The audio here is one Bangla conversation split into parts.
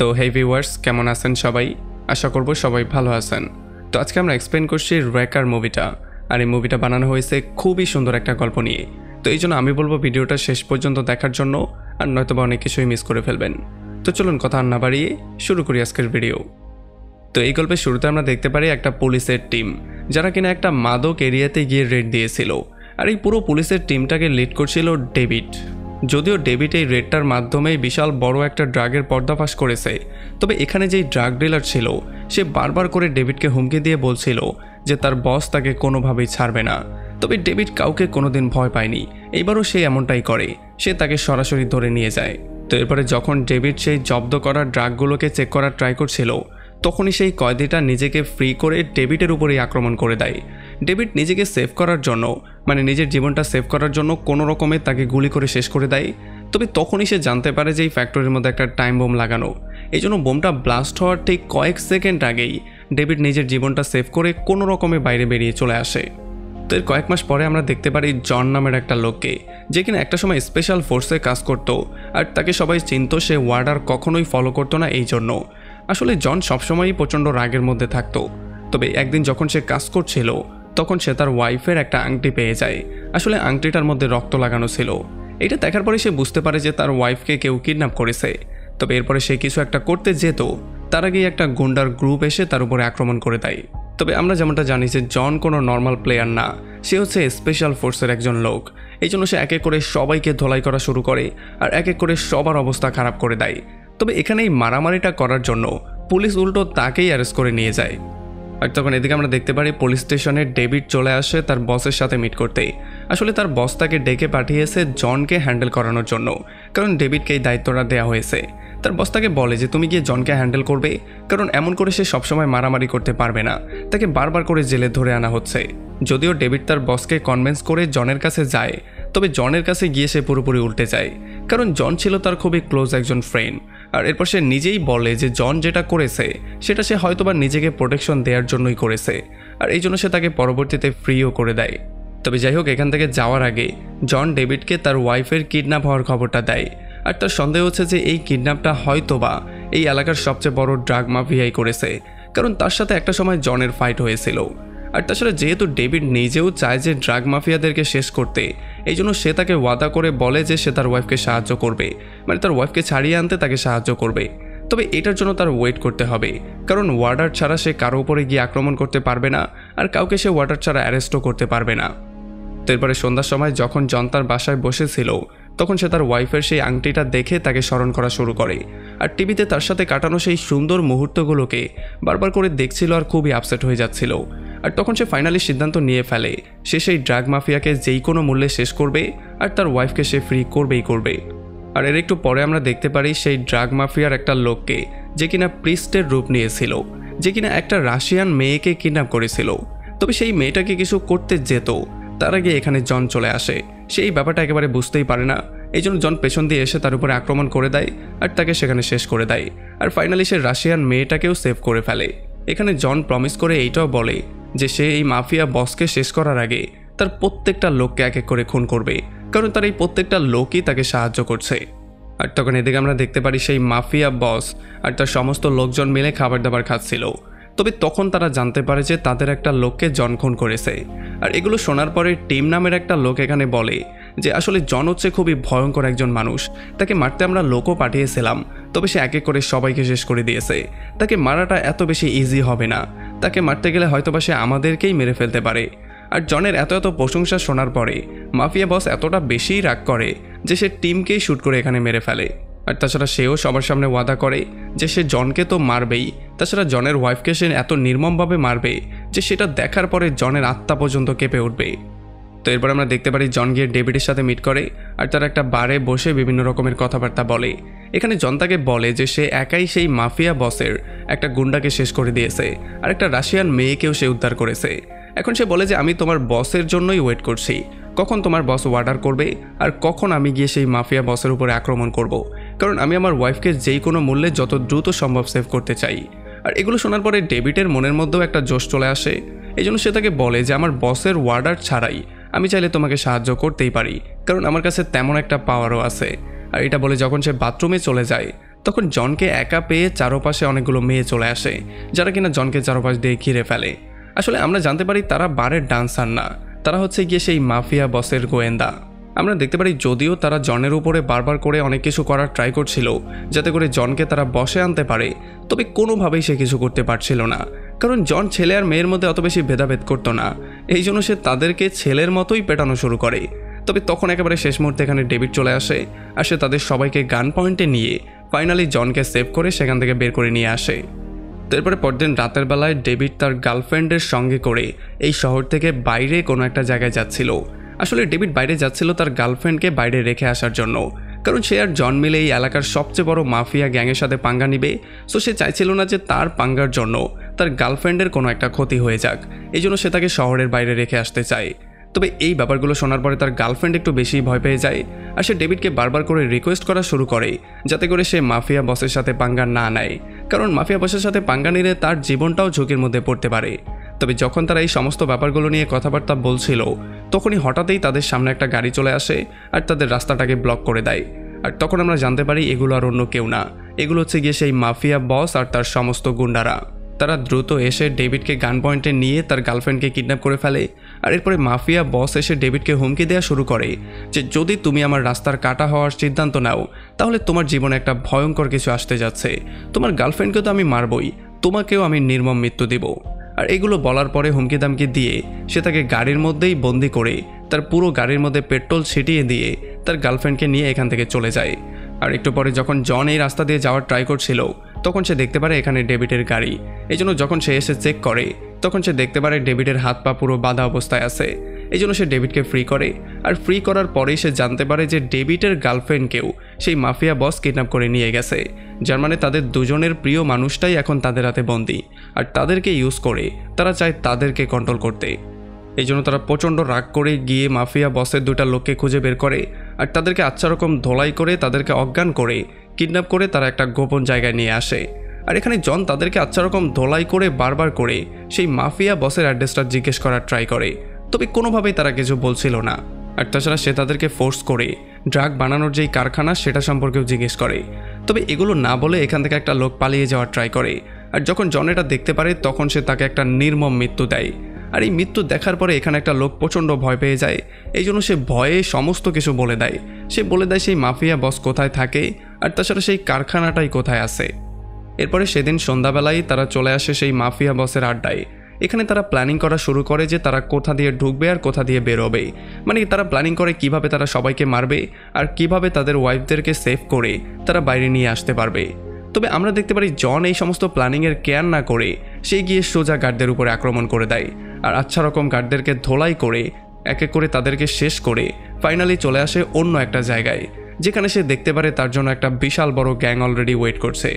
তো হে ভিউয়ার্স, কেমন আছেন সবাই? আশা করব সবাই ভালো আছেন। তো আজকে আমরা এক্সপ্লেন করছি র্যাকার মুভিটা। আর এই মুভিটা বানানো হয়েছে খুবই সুন্দর একটা গল্প নিয়ে। তো এই জন্য আমি বলবো ভিডিওটা শেষ পর্যন্ত দেখার জন্য, আর নয়তোবা অনেক কিছুই মিস করে ফেলবেন। তো চলুন কথা না বাড়িয়ে শুরু করি আজকের ভিডিও। তো এই গল্পের শুরুতে আমরা দেখতে পারি একটা পুলিশের টিম, যারা কিনা একটা মাদক এরিয়াতে গিয়ে রেড দিয়েছিল। আর এই পুরো পুলিশের টিমটাকে লিড করছিল ডেভিড। যদিও ডেভিড এই রেডটার মাধ্যমে বিশাল বড় একটা ড্রাগের পর্দাফাশ করেছে, তবে এখানে যেই ড্রাগ ডিলার ছিল সে বারবার করে ডেভিডকে হুমকি দিয়ে বলছিল যে তার বস তাকে কোনোভাবেই ছাড়বে না। তবে ডেভিড কাউকে কোনোদিন ভয় পায়নি, এইবারও সে এমনটাই করে, সে তাকে সরাসরি ধরে নিয়ে যায়। তো এরপরে যখন ডেভিড সেই জব্দ করা ড্রাগগুলোকে চেক করার ট্রাই করছিল, তখনই সেই কয়েদিটা নিজেকে ফ্রি করে ডেভিডের উপরেই আক্রমণ করে দেয়। ডেভিড নিজেকে সেভ করার জন্য, মানে নিজের জীবনটা সেভ করার জন্য কোনো রকমে তাকে গুলি করে শেষ করে দেয়। তবে তখনই সে জানতে পারে যে এই ফ্যাক্টরির মধ্যে একটা টাইম বোম লাগানো। এই জন্য বোমটা ব্লাস্ট হওয়ার ঠিক কয়েক সেকেন্ড আগেই ডেভিড নিজের জীবনটা সেভ করে কোনো রকমে বাইরে বেরিয়ে চলে আসে। তো এর কয়েক মাস পরে আমরা দেখতে পারি জন নামের একটা লোককে, যে কিনা একটা সময় স্পেশাল ফোর্সে কাজ করত, আর তাকে সবাই চিনত সে ওয়ার্ডার কখনোই ফলো করতো না। এই জন্য আসলে জন সবসময়ই প্রচণ্ড রাগের মধ্যে থাকতো। তবে একদিন যখন সে কাজ করছিল, তখন সে তার ওয়াইফের একটা আংটি পেয়ে যায়। আসলে আংটিটার মধ্যে রক্ত লাগানো ছিল। এটা দেখার পরে সে বুঝতে পারে যে তার ওয়াইফকে কেউ কিডন্যাপ করেছে। তবে এরপরে সে কিছু একটা করতে যেত, তার আগেই একটা গুন্ডার গ্রুপ এসে তার উপরে আক্রমণ করে দেয়। তবে আমরা যেমনটা জানি যে জন কোনো নর্মাল প্লেয়ার না, সে হচ্ছে স্পেশাল ফোর্সের একজন লোক। এই জন্য সে এক এক করে সবাইকে ধোলাই করা শুরু করে, আর এক এক করে সবার অবস্থা খারাপ করে দেয়। তবে এখানে এই মারামারিটা করার জন্য পুলিশ উল্টো তাকেই অ্যারেস্ট করে নিয়ে যায়। আর তখন এদিকে আমরা দেখতে পারি পুলিশ স্টেশনে ডেভিড চলে আসে তার বসের সাথে মিট করতে। আসলে তার বস তাকে ডেকে পাঠিয়েছে জনকে হ্যান্ডেল করানোর জন্য, কারণ ডেভিডকে এই দায়িত্বটা দেওয়া হয়েছে। তার বস তাকে বলে যে তুমি গিয়ে জনকে হ্যান্ডেল করবে, কারণ এমন করে সে সবসময় মারামারি করতে পারবে না, তাকে বারবার করে জেলে ধরে আনা হচ্ছে। যদিও ডেভিড তার বসকে কনভিন্স করে জনের কাছে যায়, তবে জনের কাছে গিয়ে সে পুরোপুরি উল্টে যায়, কারণ জন ছিল তার খুবই ক্লোজ একজন ফ্রেন্ড। আর এরপর সে নিজেই বলে যে জন যেটা করেছে সেটা সে হয়তোবা নিজেকে প্রোটেকশন দেওয়ার জন্যই করেছে, আর এই জন্য সে তাকে পরবর্তীতে ফ্রিও করে দেয়। তবে যাই হোক, এখান থেকে যাওয়ার আগে জন ডেভিডকে তার ওয়াইফের কিডন্যাপ হওয়ার খবরটা দেয়। আর তার সন্দেহ হচ্ছে যে এই কিডন্যাপটা হয়তোবা এই এলাকার সবচেয়ে বড় ড্রাগ মাফিয়াই করেছে, কারণ তার সাথে একটা সময় জনের ফাইট হয়েছিল। আর তাছাড়া যেহেতু ডেভিড নিজেও চায় যে ড্রাগ মাফিয়াদেরকে শেষ করতে, এই জন্য সে তাকে ওয়াদা করে বলে যে সে তার ওয়াইফকে সাহায্য করবে, মানে তার ওয়াইফকে ছাড়িয়ে আনতে তাকে সাহায্য করবে। তবে এটার জন্য তার ওয়েট করতে হবে, কারণ ওয়ার্ডার ছাড়া সে কারো উপরে গিয়ে আক্রমণ করতে পারবে না, আর কাউকে সে ওয়ার্ডার ছাড়া অ্যারেস্টও করতে পারবে না। তো এরপরে সন্ধ্যার সময় যখন জন তার বাসায় বসেছিল, তখন সে তার ওয়াইফের সেই আংটিটা দেখে তাকে স্মরণ করা শুরু করে। আর টিভিতে তার সাথে কাটানো সেই সুন্দর মুহূর্তগুলোকে বারবার করে দেখছিল, আর খুবই আপসেট হয়ে যাচ্ছিল। আর তখন সে ফাইনালি সিদ্ধান্ত নিয়ে ফেলে সে সেই ড্রাগ মাফিয়াকে যেই কোনো মূল্যে শেষ করবে, আর তার ওয়াইফকে সে ফ্রি করবেই করবে। আর এর একটু পরে আমরা দেখতে পারি সেই ড্রাগ মাফিয়ার একটা লোককে, যে কিনা প্রিস্টের রূপ নিয়েছিল, যে কিনা একটা রাশিয়ান মেয়েকে কিডন্যাপ করেছিল। তবে সেই মেয়েটাকে কিছু করতে যেত, তার আগে এখানে জন চলে আসে। সেই ব্যাপারটা একেবারে বুঝতেই পারে না, এই জন্য জন পেছন দিয়ে এসে তার উপরে আক্রমণ করে দেয়, আর তাকে সেখানে শেষ করে দেয়। আর ফাইনালি সে রাশিয়ান মেয়েটাকেও সেভ করে ফেলে। এখানে জন প্রমিস করে এইটাও বলে যে সে এই মাফিয়া বসকে শেষ করার আগে তার প্রত্যেকটা লোককে এক এক করে খুন করবে, কারণ তার এই প্রত্যেকটা লোকই তাকে সাহায্য করছে। আর তখন এদিকে আমরা দেখতে পারি সেই মাফিয়া বস আর তার সমস্ত লোকজন মিলে খাবার দাবার খাচ্ছিল। তবে তখন তারা জানতে পারে যে তাদের একটা লোককে জন খুন করেছে। আর এগুলো শোনার পরে টিম নামের একটা লোক এখানে বলে যে আসলে জন হচ্ছে খুবই ভয়ঙ্কর একজন মানুষ, তাকে মারতে আমরা লোকও পাঠিয়েছিলাম, তবে সে এক এক করে সবাইকে শেষ করে দিয়েছে। তাকে মারাটা এত বেশি ইজি হবে না, তাকে মারতে গেলে হয়তোবা সে আমাদেরকেই মেরে ফেলতে পারে। আর জনের এত এত প্রশংসা শোনার পরে মাফিয়া বস এতটা বেশি রাগ করে যে সে টিমকেই শ্যুট করে এখানে মেরে ফেলে। আর তাছাড়া সেও সবার সামনে ওয়াদা করে যে সে জনকে তো মারবেই, তাছাড়া জনের ওয়াইফকে সে এত নির্মমভাবে মারবে যে সেটা দেখার পরে জনের আত্মা পর্যন্ত কেঁপে উঠবে। তো এরপর আমরা দেখতে পারি জন গিয়ে ডেভিডের সাথে মিট করে, আর তারা একটা বারে বসে বিভিন্ন রকমের কথাবার্তা বলে। এখানে জন তাকে বলে যে সে একাই সেই মাফিয়া বসের একটা গুন্ডাকে শেষ করে দিয়েছে, আর একটা রাশিয়ান মেয়েকেও সে উদ্ধার করেছে। এখন সে বলে যে আমি তোমার বসের জন্যই ওয়েট করছি, কখন তোমার বস অর্ডার করবে আর কখন আমি গিয়ে সেই মাফিয়া বসের উপরে আক্রমণ করব, কারণ আমি আমার ওয়াইফকে যেই কোনো মূল্যে যত দ্রুত সম্ভব সেভ করতে চাই। আর এগুলো শোনার পরে ডেভিডের মনের মধ্যেও একটা জোশ চলে আসে। এই জন্য সে তাকে বলে যে আমার বসের অর্ডার ছাড়াই আমি চাইলে তোমাকে সাহায্য করতেই পারি, কারণ আমার কাছে তেমন একটা পাওয়ারও আছে। আর এটা বলে যখন সে বাথরুমে চলে যায়, তখন জনকে একা পেয়ে চারপাশে অনেকগুলো মেয়ে চলে আসে, যারা কিনা জনকে চারপাশ দিয়ে ঘিরে ফেলে। আসলে আমরা জানতে পারি তারা বারের ডান্সার না, তারা হচ্ছে গিয়ে সেই মাফিয়া বসের গোয়েন্দা। আমরা দেখতে পারি যদিও তারা জনের উপরে বারবার করে অনেক কিছু করার ট্রাই করছিল যাতে করে জনকে তারা বসে আনতে পারে, তবে কোনোভাবেই সে কিছু করতে পারছিল না, কারণ জন ছেলে আর মেয়ের মধ্যে অত বেশি ভেদাভেদ করতো না। এই জন্য সে তাদেরকে ছেলের মতোই পেটানো শুরু করে। তবে তখন একেবারে শেষ মুহূর্তে এখানে ডেভিড চলে আসে, আর সে তাদের সবাইকে গান পয়েন্টে নিয়ে ফাইনালি জনকে সেভ করে সেখান থেকে বের করে নিয়ে আসে। তো এরপরে পরদিন রাতের বেলায় ডেভিড তার গার্লফ্রেন্ডের সঙ্গে করে এই শহর থেকে বাইরে কোনো একটা জায়গায় যাচ্ছিল। আসলে ডেভিড বাইরে যাচ্ছিল তার গার্লফ্রেন্ডকে বাইরে রেখে আসার জন্য, কারণ সে আর জন মিলে এই এলাকার সবচেয়ে বড় মাফিয়া গ্যাংয়ের সাথে পাঙ্গা নিবে। সো সে চাইছিল না যে তার পাঙ্গার জন্য তার গার্লফ্রেন্ডের কোনো একটা ক্ষতি হয়ে যাক, এই জন্য সে তাকে শহরের বাইরে রেখে আসতে চায়। তবে এই ব্যাপারগুলো শোনার পরে তার গার্লফ্রেন্ড একটু বেশি ভয় পেয়ে যায়, আর সে ডেভিডকে বারবার করে রিকোয়েস্ট করা শুরু করে যাতে করে সে মাফিয়া বসের সাথে পাঙ্গা না নেয়, কারণ মাফিয়া বসের সাথে পাঙ্গা নিলে তার জীবনটাও ঝুঁকির মধ্যে পড়তে পারে। তবে যখন তারা এই সমস্ত ব্যাপারগুলো নিয়ে কথাবার্তা বলছিল, তখনই হঠাৎই তাদের সামনে একটা গাড়ি চলে আসে আর তাদের রাস্তাটাকে ব্লক করে দেয়। আর তখন আমরা জানতে পারি এগুলো আর অন্য কেউ না, এগুলো হচ্ছে গিয়ে সেই মাফিয়া বস আর তার সমস্ত গুন্ডারা। তারা দ্রুত এসে ডেভিডকে গান পয়েন্টে নিয়ে তার গার্লফ্রেন্ডকে কিডন্যাপ করে ফেলে। আর এরপরে মাফিয়া বস এসে ডেভিডকে হুমকি দেওয়া শুরু করে যে যদি তুমি আমার রাস্তার কাটা হওয়ার সিদ্ধান্ত নাও তাহলে তোমার জীবনে একটা ভয়ঙ্কর কিছু আসতে যাচ্ছে, তোমার গার্লফ্রেন্ডকে তো আমি মারবই, তোমাকেও আমি নির্মম মৃত্যু দেব। আর এগুলো বলার পরে হুমকি দামকি দিয়ে সে তাকে গাড়ির মধ্যেই বন্দি করে তার পুরো গাড়ির মধ্যে পেট্রোল ছিটিয়ে দিয়ে তার গার্লফ্রেন্ডকে নিয়ে এখান থেকে চলে যায়। আর একটু পরে যখন জন এই রাস্তা দিয়ে যাওয়ার ট্রাই করছিল, তখন সে দেখতে পারে এখানে ডেভিডের গাড়ি। এই জন্য যখন সে এসে চেক করে, তখন সে দেখতে পারে ডেভিডের হাত পা পুরো বাঁধা অবস্থায় আছে। এই জন্য সে ডেভিডকে ফ্রি করে, আর ফ্রি করার পরেই সে জানতে পারে যে ডেভিডের গার্লফ্রেন্ডকেও সেই মাফিয়া বস কিডন্যাপ করে নিয়ে গেছে, যার মানে তাদের দুজনের প্রিয় মানুষটাই এখন তাদের হাতে বন্দী, আর তাদেরকে ইউজ করে তারা চায় তাদেরকে কন্ট্রোল করতে। এই জন্য তারা প্রচণ্ড রাগ করে গিয়ে মাফিয়া বসের দুটা লোককে খুঁজে বের করে, আর তাদেরকে আচ্ছা রকম ধোলাই করে তাদেরকে অজ্ঞান করে কিডন্যাপ করে তারা একটা গোপন জায়গায় নিয়ে আসে। আর এখানে জন তাদেরকে আচ্ছা রকম ধোলাই করে বারবার করে সেই মাফিয়া বসের অ্যাড্রেসটা জিজ্ঞেস করার ট্রাই করে, তবে কোনোভাবেই তারা কিছু বলছিল না। আর তাছাড়া সে তাদেরকে ফোর্স করে ড্রাগ বানানোর যেই কারখানা সেটা সম্পর্কেও জিজ্ঞেস করে, তবে এগুলো না বলে এখান থেকে একটা লোক পালিয়ে যাওয়ার ট্রাই করে। আর যখন জন এটা দেখতে পারে তখন সে তাকে একটা নির্মম মৃত্যু দেয়। আর এই মৃত্যু দেখার পরে এখানে একটা লোক প্রচণ্ড ভয় পেয়ে যায়, এই জন্য সে ভয়ে সমস্ত কিছু বলে দেয়। সে বলে দেয় সেই মাফিয়া বস কোথায় থাকে, আর তাছাড়া সেই কারখানাটাই কোথায় আছে। এরপরে সেদিন সন্ধ্যাবেলায় তারা চলে আসে সেই মাফিয়া বসের আড্ডায়। এখানে তারা প্ল্যানিং করা শুরু করে যে তারা কোথা দিয়ে ঢুকবে আর কোথা দিয়ে বেরোবে, মানে তারা প্ল্যানিং করে কিভাবে তারা সবাইকে মারবে আর কিভাবে তাদের ওয়াইফদেরকে সেভ করে তারা বাইরে নিয়ে আসতে পারবে। তবে আমরা দেখতে পারি জন এই সমস্ত প্ল্যানিংয়ের কেয়ার না করে সে গিয়ে সোজা গার্ডদের উপরে আক্রমণ করে দেয়, আর আচ্ছা রকম গার্ডদেরকে ধোলাই করে এক এক করে তাদেরকে শেষ করে ফাইনালি চলে আসে অন্য একটা জায়গায়, যেখানে সে দেখতে পারে তার জন্য একটা বিশাল বড় গ্যাং অলরেডি ওয়েট করছে।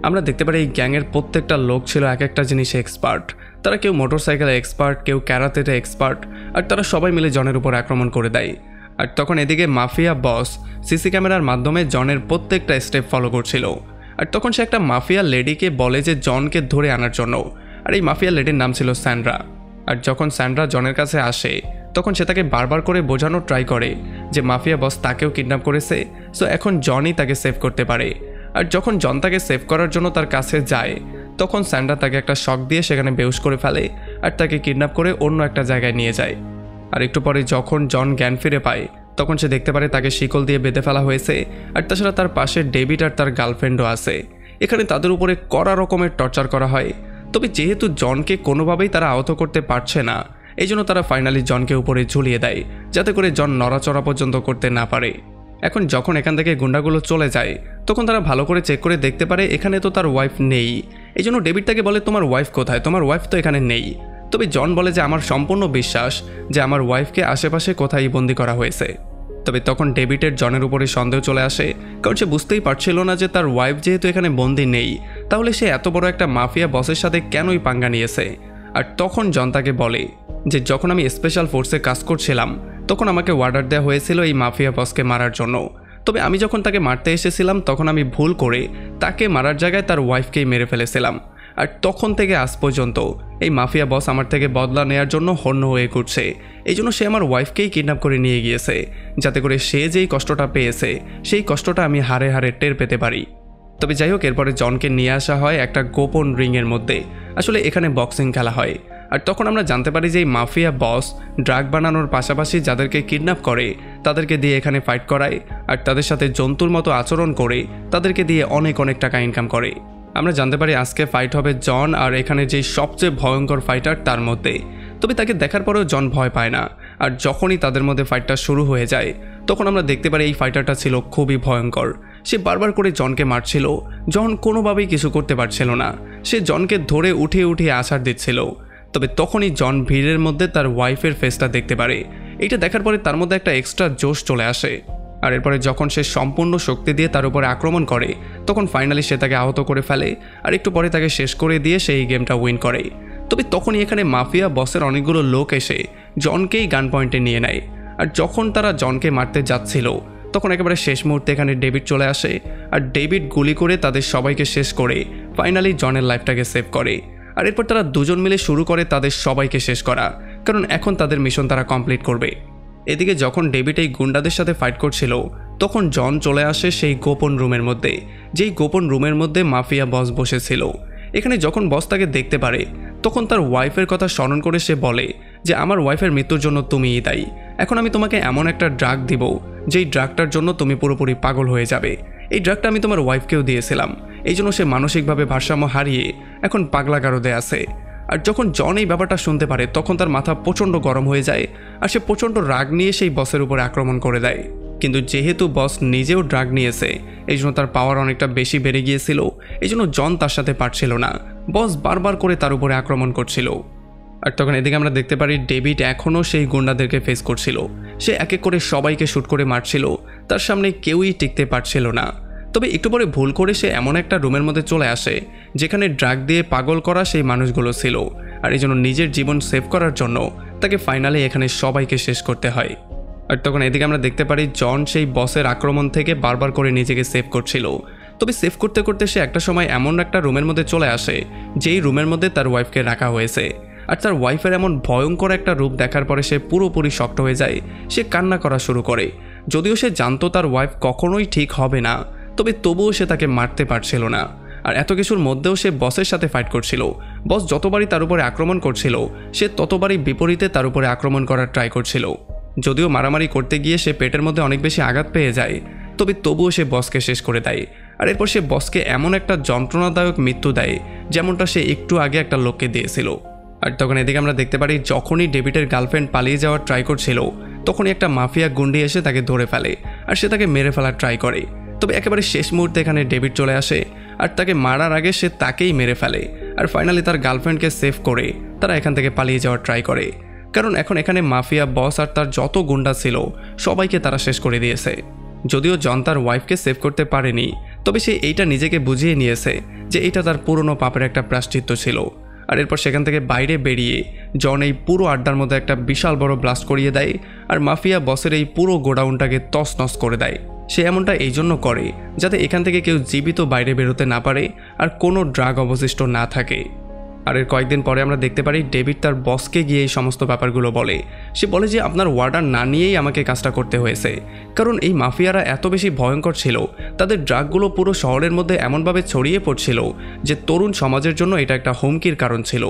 আমরা দেখতে পারি এই গ্যাংয়ের প্রত্যেকটা লোক ছিল এক একটা জিনিসে এক্সপার্ট। তারা কেউ মোটরসাইকেলে এক্সপার্ট, কেউ ক্যারাতেতে এক্সপার্ট, আর তারা সবাই মিলে জনের উপর আক্রমণ করে দেয়। আর তখন এদিকে মাফিয়া বস সিসি ক্যামেরার মাধ্যমে জনের প্রত্যেকটা স্টেপ ফলো করছিল। আর তখন সে একটা মাফিয়া লেডিকে বলে যে জনকে ধরে আনার জন্য, আর এই মাফিয়া লেডির নাম ছিল স্যান্ড্রা। আর যখন স্যান্ড্রা জনের কাছে আসে তখন সে তাকে বারবার করে বোঝানোর ট্রাই করে যে মাফিয়া বস তাকেও কিডন্যাপ করেছে, সো এখন জনই তাকে সেভ করতে পারে। আর যখন জন তাকে সেভ করার জন্য তার কাছে যায় তখন স্যান্ড্রা তাকে একটা শক দিয়ে সেখানে বেহুশ করে ফেলে আর তাকে কিডন্যাপ করে অন্য একটা জায়গায় নিয়ে যায়। আর একটু পরে যখন জন জ্ঞান ফিরে পায় তখন সে দেখতে পারে তাকে শিকল দিয়ে বেঁধে ফেলা হয়েছে, আর তাছাড়া তার পাশে ডেভিড আর তার গার্লফ্রেন্ডও আছে। এখানে তাদের উপরে কড়া রকমের টর্চার করা হয়, তবে যেহেতু জনকে কোনোভাবেই তারা আহত করতে পারছে না এই জন্য তারা ফাইনালি জনকে উপরে ঝুলিয়ে দেয় যাতে করে জন নড়াচড়া পর্যন্ত করতে না পারে। এখন যখন এখান থেকে গুন্ডাগুলো চলে যায় তখন তারা ভালো করে চেক করে দেখতে পারে এখানে তো তার ওয়াইফ নেই। এই জন্য ডেভিড তাকে বলে তোমার ওয়াইফ কোথায়, তোমার ওয়াইফ তো এখানে নেই। তবে জন বলে যে আমার সম্পূর্ণ বিশ্বাস যে আমার ওয়াইফকে আশেপাশে কোথায় বন্দি করা হয়েছে। তবে তখন ডেভিডের জনের উপরে সন্দেহ চলে আসে, কারণ সে বুঝতেই পারছিল না যে তার ওয়াইফ যেহেতু এখানে বন্দি নেই তাহলে সে এত বড় একটা মাফিয়া বসের সাথে কেনই পাঙ্গা নিয়েছে। আর তখন জন তাকে বলে যে যখন আমি স্পেশাল ফোর্সে কাজ করছিলাম তখন আমাকে অর্ডার দেওয়া হয়েছিল এই মাফিয়া বসকে মারার জন্য, তবে আমি যখন তাকে মারতে এসেছিলাম তখন আমি ভুল করে তাকে মারার জায়গায় তার ওয়াইফকেই মেরে ফেলেছিলাম। আর তখন থেকে আজ পর্যন্ত এই মাফিয়া বস আমার থেকে বদলা নেওয়ার জন্য হন্য হয়ে ঘুরছে, এই জন্য সে আমার ওয়াইফকেই কিডন্যাপ করে নিয়ে গিয়েছে যাতে করে সে যেই কষ্টটা পেয়েছে সেই কষ্টটা আমি হারে হারে টের পেতে পারি। তবে যাই হোক, এরপরে জনকে নিয়ে আসা হয় একটা গোপন রিংয়ের মধ্যে। আসলে এখানে বক্সিং খেলা হয়। আর তখন আমরা জানতে পারি যে এই মাফিয়া বস ড্রাগ বানানোর পাশাপাশি যাদেরকে কিডন্যাপ করে তাদেরকে দিয়ে এখানে ফাইট করায়, আর তাদের সাথে জন্তুর মতো আচরণ করে তাদেরকে দিয়ে অনেক টাকা ইনকাম করে। আমরা জানতে পারি আজকে ফাইট হবে জন আর এখানে যে সবচেয়ে ভয়ঙ্কর ফাইটার তার মধ্যে। তবে তাকে দেখার পরেও জন ভয় পায় না। আর যখনই তাদের মধ্যে ফাইটটা শুরু হয়ে যায় তখন আমরা দেখতে পারি এই ফাইটারটা ছিল খুবই ভয়ঙ্কর। সে বারবার করে জনকে মারছিল, জন কোনোভাবেই কিছু করতে পারছিল না। সে জনকে ধরে উঠিয়ে আছাড় দিচ্ছিল। তবে তখনই জন ভিড়ের মধ্যে তার ওয়াইফের ফেসটা দেখতে পারে। এটা দেখার পরে তার মধ্যে একটা এক্সট্রা জোশ চলে আসে। আর এরপরে যখন সে সম্পূর্ণ শক্তি দিয়ে তার উপরে আক্রমণ করে তখন ফাইনালি সে তাকে আহত করে ফেলে, আর একটু পরে তাকে শেষ করে দিয়ে সেই গেমটা উইন করে। তবে তখনই এখানে মাফিয়া বসের অনেকগুলো লোক এসে জনকেই গান পয়েন্টে নিয়ে নেয়। আর যখন তারা জনকে মারতে যাচ্ছিল তখন একেবারে শেষ মুহূর্তে এখানে ডেভিড চলে আসে, আর ডেভিড গুলি করে তাদের সবাইকে শেষ করে ফাইনালি জনের লাইফটাকে সেভ করে। আর এরপর তারা দুজন মিলে শুরু করে তাদের সবাইকে শেষ করা, কারণ এখন তাদের মিশন তারা কমপ্লিট করবে। এদিকে যখন ডেভিড এই গুন্ডাদের সাথে ফাইট করছিল তখন জন চলে আসে সেই গোপন রুমের মধ্যে, যেই গোপন রুমের মধ্যে মাফিয়া বস বসেছিল। এখানে যখন বস তাকে দেখতে পারে তখন তার ওয়াইফের কথা স্মরণ করে সে বলে যে আমার ওয়াইফের মৃত্যুর জন্য তুমিই দায়ী। এখন আমি তোমাকে এমন একটা ড্রাগ দিব যেই ড্রাগটার জন্য তুমি পুরোপুরি পাগল হয়ে যাবে। এই ড্রাগটা আমি তোমার ওয়াইফকেও দিয়েছিলাম, এই জন্য সে মানসিকভাবে ভারসাম্য হারিয়ে এখন পাগলা গারদে আছে। আর যখন জন এই ব্যাপারটা শুনতে পারে তখন তার মাথা প্রচণ্ড গরম হয়ে যায়, আর সে প্রচণ্ড রাগ নিয়ে সেই বসের উপরে আক্রমণ করে দেয়। কিন্তু যেহেতু বস নিজেও ড্রাগ নিয়েছে এই জন্য তার পাওয়ার অনেকটা বেশি বেড়ে গিয়েছিল, এই জন্য জন তার সাথে পারছিল না। বস বারবার করে তার উপরে আক্রমণ করছিল। আর তখন এদিকে আমরা দেখতে পারি ডেভিড এখনও সেই গুন্ডাদেরকে ফেস করছিল। সে এক এক করে সবাইকে শ্যুট করে মারছিল, তার সামনে কেউই টিকতে পারছিল না। তবে একটু পরে ভুল করে সে এমন একটা রুমের মধ্যে চলে আসে যেখানে ড্রাগ দিয়ে পাগল করা সেই মানুষগুলো ছিল, আর এই জন্য নিজের জীবন সেভ করার জন্য তাকে ফাইনালি এখানে সবাইকে শেষ করতে হয়। আর তখন এদিকে আমরা দেখতে পারি জন সেই বসের আক্রমণ থেকে বারবার করে নিজেকে সেভ করছিল। তবে সেভ করতে করতে সে একটা সময় এমন একটা রুমের মধ্যে চলে আসে যেই রুমের মধ্যে তার ওয়াইফকে রাখা হয়েছে। আর তার ওয়াইফের এমন ভয়ঙ্কর একটা রূপ দেখার পরে সে পুরোপুরি শক্ট হয়ে যায়। সে কান্না করা শুরু করে। যদিও সে জানতো তার ওয়াইফ কখনোই ঠিক হবে না, তবে তবুও সে তাকে মারতে পারছিল না। আর এত কিছুর মধ্যেও সে বসের সাথে ফাইট করছিল। বস যতবারই তার উপরে আক্রমণ করছিল সে ততবারই বিপরীতে তার উপরে আক্রমণ করার ট্রাই করছিল। যদিও মারামারি করতে গিয়ে সে পেটের মধ্যে অনেক বেশি আঘাত পেয়ে যায়, তবে তবুও সে বসকে শেষ করে দেয়। আর এরপর সে বসকে এমন একটা যন্ত্রণাদায়ক মৃত্যু দেয় যেমনটা সে একটু আগে একটা লোককে দিয়েছিল। আর তখন এদিকে আমরা দেখতে পারি যখনই ডেভিডের গার্লফ্রেন্ড পালিয়ে যাওয়ার ট্রাই করছিল তখনই একটা মাফিয়া গুন্ডি এসে তাকে ধরে ফেলে, আর সে তাকে মেরে ফেলার ট্রাই করে। তবে একেবারে শেষ মুহূর্তে এখানে ডেভিড চলে আসে, আর তাকে মারার আগে সে তাকেই মেরে ফেলে। আর ফাইনালি তার গার্লফ্রেন্ডকে সেভ করে তারা এখান থেকে পালিয়ে যাওয়ার ট্রাই করে, কারণ এখন এখানে মাফিয়া বস আর তার যত গুন্ডা ছিল সবাইকে তারা শেষ করে দিয়েছে। যদিও জন তার ওয়াইফকে সেভ করতে পারেনি, তবে সে এইটা নিজেকে বুঝিয়ে নিয়েছে যে এটা তার পুরনো পাপের একটা প্রায়শ্চিত্ত ছিল। আর এরপর সেখান থেকে বাইরে বেরিয়ে জন এই পুরো আড্ডার মধ্যে একটা বিশাল বড় ব্লাস্ট করিয়ে দেয়, আর মাফিয়া বসের এই পুরো গোডাউনটাকে তছনছ করে দেয়। সে এমনটা এই জন্য করে যাতে এখান থেকে কেউ জীবিত বাইরে বেরোতে না পারে আর কোনো ড্রাগ অবশিষ্ট না থাকে। আর এর কয়েকদিন পরে আমরা দেখতে পারি ডেভিড তার বসকে গিয়ে এই সমস্ত ব্যাপারগুলো বলে। সে বলে যে আপনার ওয়ার্ডার না নিয়েই আমাকে কাজটা করতে হয়েছে, কারণ এই মাফিয়ারা এত বেশি ভয়ঙ্কর ছিল, তাদের ড্রাগগুলো পুরো শহরের মধ্যে এমনভাবে ছড়িয়ে পড়ছিল যে তরুণ সমাজের জন্য এটা একটা হুমকির কারণ ছিল।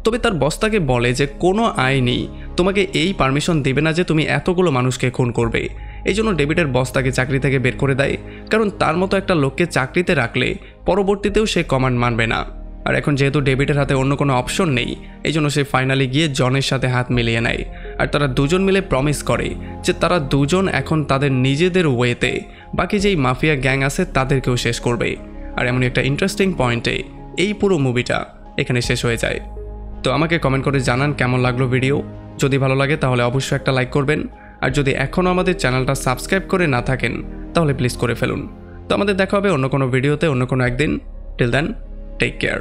তবে তার বস তাকে বলে যে কোনো আইনই তোমাকে এই পারমিশন দেবে না যে তুমি এতগুলো মানুষকে খুন করবে। এই জন্য ডেভিডের বস তাকে চাকরি থেকে বের করে দেয়, কারণ তার মতো একটা লোককে চাকরিতে রাখলে পরবর্তীতেও সে কমান্ড মানবে না। আর এখন যেহেতু ডেভিডের হাতে অন্য কোনো অপশন নেই এই জন্য সে ফাইনালি গিয়ে জনের সাথে হাত মিলিয়ে নেয়, আর তারা দুজন মিলে প্রমিস করে যে তারা দুজন এখন তাদের নিজেদের ওয়েতে বাকি যেই মাফিয়া গ্যাং আছে তাদেরকেও শেষ করবে। আর এমন একটা ইন্টারেস্টিং পয়েন্টে এই পুরো মুভিটা এখানে শেষ হয়ে যায়। তো আমাকে কমেন্ট করে জানান কেমন লাগলো ভিডিও। যদি ভালো লাগে তাহলে অবশ্যই একটা লাইক করবেন, আর যদি এখনও আমাদের চ্যানেলটা সাবস্ক্রাইব করে না থাকেন তাহলে প্লিজ করে ফেলুন। তো আমাদের দেখা হবে অন্য কোনো ভিডিওতে অন্য কোনো একদিন। Till then, take care.